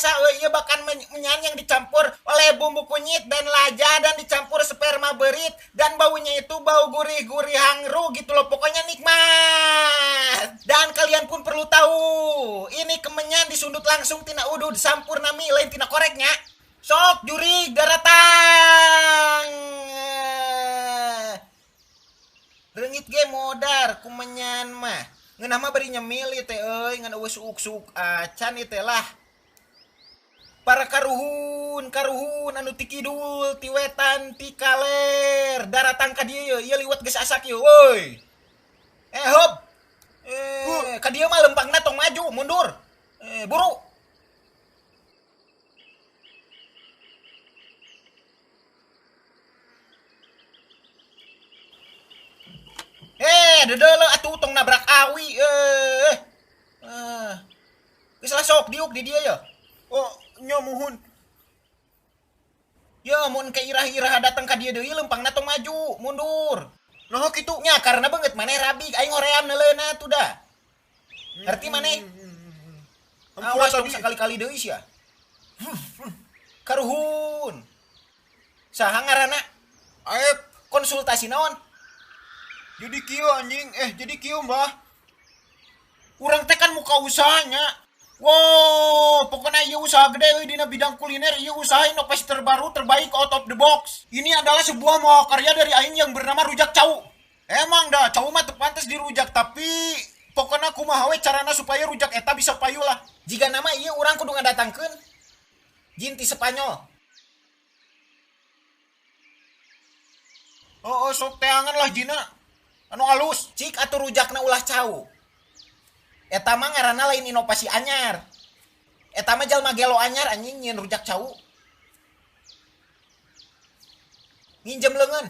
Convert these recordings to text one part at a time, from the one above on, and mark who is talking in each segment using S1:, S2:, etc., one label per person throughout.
S1: biasa ieu bahkan menyan yang dicampur oleh bumbu kunyit dan lada dan dicampur sperma berit dan baunya itu bau gurih-gurih hangru gitu loh, pokoknya nikmat. Dan kalian pun perlu tahu, ini kemenyan disundut langsung tina udu disampur nami lain tina koreknya. Sok juri daratang. Reungit ge modar kumenyan mah. Ngeunah mah bari nyemil ieu teh euy, ngan eueuh suuk-suuk acan ieu teh lah. Para karuhun anu ti kidul, ti wetan, ti kaler, daratang ka dieu ieu liwat geus asak ieu euy. Hop. Ka dieu mah lempangna tong maju, mundur. Buru. Deudeuh atuh tong nabrak awi. Geus lah sok diuk di dieu ya.
S2: Oh, nya muhun.
S1: Ya mun ke irah-irah datang ka dieu deui lempangna tong maju, mundur.
S2: Nah kitu.
S1: Nya karena banget maneh rabi aing hoream neuleuna tuh dah. Ngerti maneh? Awas dong sekali-kali deui sia. Karuhun. Saha ngaranna?
S2: Aep,
S1: Konsultasi naon?
S2: jadi kieu anjing. Jadi kieu Mbah. Urang teh kan muka usahanya. Wow, pokoknya ieu usaha gede euy dina bidang kuliner, ieu usaha inovasi terbaru terbaik out of the box. Ini adalah sebuah mahakarya dari aing yang bernama Rujak Cau. Emang dah, cau mah teu pantes dirujak, tapi pokoknya kumaha we carana supaya rujak eta bisa payu lah.
S1: Jika nama ieu urang kudu ngadatangkeun jin ti Spanyol.
S2: Oh, sok teangan lah jina. Anu alus.
S1: Cik atuh rujakna ulah cau. Eta mah ngaranna lain inovasi anyar. Eta mah jalma gelo anyar anjing nyeun rujak cau. Nginjem leungeun.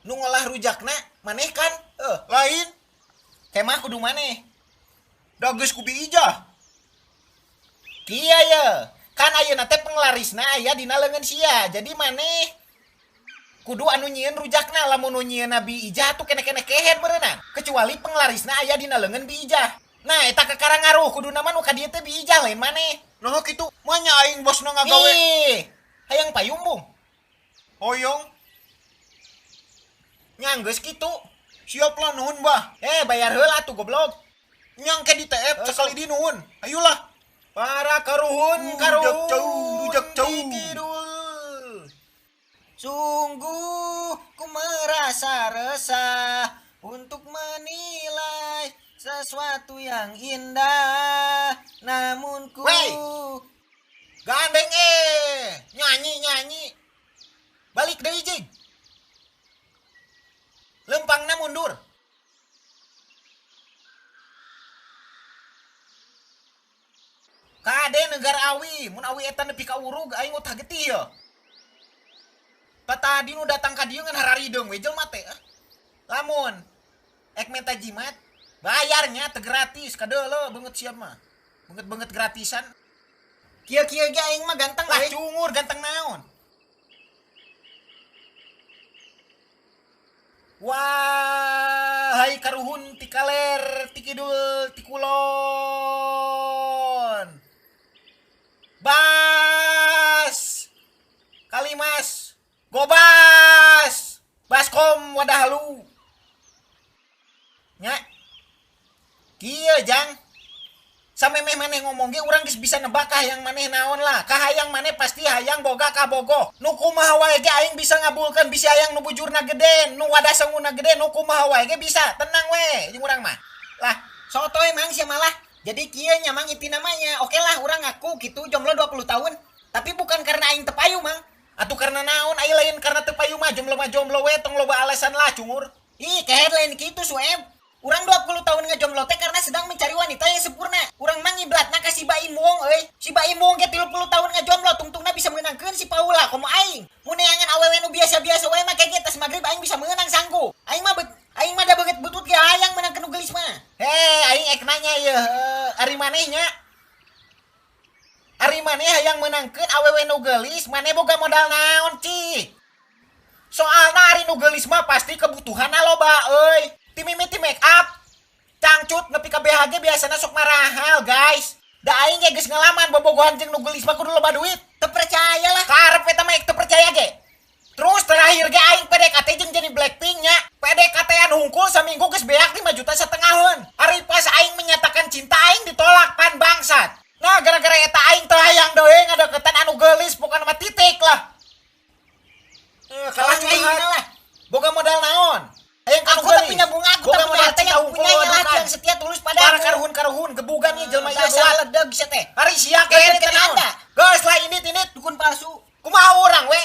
S1: Nu ngolah rujakna maneh kan?
S2: Lain.
S1: Kemah kudu maneh.
S2: Da geus ku biijah.
S1: Kieu ye. Kan ayeuna teh penglarisna aya dina leungeun sia. Jadi maneh kudu anu nyieun rujakna, lamun nu nyieun biijah tuh kene-kene kehead meureunna. Kecuali penglarisna aya dina leungeun biijah. Nah, eta kakara ngaruh kudu nama nu ka dieu teh biijah lain maneh.
S2: Nah kitu, mah nya aing bosna ngagawe.
S1: Hayang payumbung.
S2: Hoyong.
S1: Nya geus kitu.
S2: Siap lah nuhun Mbah.
S1: Bayar heula atuh goblok.
S2: Nyang ke di TF sekali di nuhun. Ayolah.
S1: Para karuhun,
S2: Rujak cau.
S1: Kidul. Sungguh ku merasa resah untuk menilai sesuatu yang indah. Namun ku gandeng nyanyi. Balik deui jig. Lempangna mundur. Kade negara awi, mun awi eta nepi ka urug aing utah getih ya. Tadi nu datang ka dieu ngan hararideung we jelema teh. Lamun ek minta jimat, bayarnya teh gratis, kadeuleu beungeut siap mah. Beungeut gratisan. Kieu-kieu ge aing mah ganteng
S2: lah
S1: we. Cungur ganteng naon. Wahai karuhun ti kaler, ti kidul, ti kulon. Bas. Kalimas. Gobas. Baskom wadah lu. Nya. Kieu jang. Samemeh maneh ngomong ge urang geus bisa nebak kahayang maneh naon lah. Kahayang maneh pasti hayang boga ka bogoh. Nu kumaha wae ge aing bisa ngabulkeun bisi hayang nu bujurna gede, nu wadah sanguna gede, nu kumaha wae ge bisa. Tenang we jeung urang mah. Lah, sotoy mang sia malah. Jadi kieu nya mang inti namanya. Oke lah urang ngaku kitu jomblo 20 tahun. Tapi bukan karena aing teu payu mang. Atuh karena naon aya lain karena teu payu mah jomblo we tong loba alasan lah cungur. Ih, kehead lain kitu suem. Urang 20 tahun ngejomblo teh karena sedang mencari wanita yang sempurna. Urang mah ngiblatna ka si Baim Wong euy. Si Baim Wong ge 30 tahun ngejomblo tungtungna bisa meunangkeun si Paula komo aing. Mun neangan awewe nu biasa-biasa we mah kege tas magrib aing bisa meunang sanggu. Aing mah da beungeut butut ge hayang meunangkeun nu geulis mah. Aing ek nanya ye, ari manehnya. Ari maneh hayang menangkeun awewe nu geulis, maneh boga modal naon, Ci? Soalna ari nu geulis mah pasti kebutuhanna loba euy. Ti mimiti make up. Cangcut nepi ka BHG biasana sok marahal, guys. Da aing ge geus ngalaman bobogohan jeung nu geulis mah kudu loba duit. Teu percaya lah. Karep eta mah teu percaya ge. Terus terakhir ge aing PDKT jeung jadi Blackpink nya. PDKT-an hungkul saminggu geus beak 5,5 juta. Ari pas aing menyatakan cinta aing ditolak pan bangsat. Nah gara-gara eta aing teu hayang deui ngadeukeutan anu geulis pokona mah titik lah. Kalah aing lah. Boga modal naon? Hayang kanu geulis. Aku teh punya bunga, aku teh punya harta yang punya laki yang setia tulus padaku. Para karuhun gebugan nih jelema ieu doa ledeg sia teh. Hari sia ge teh naon? Geus lah ini dukun palsu. Kumaha urang we?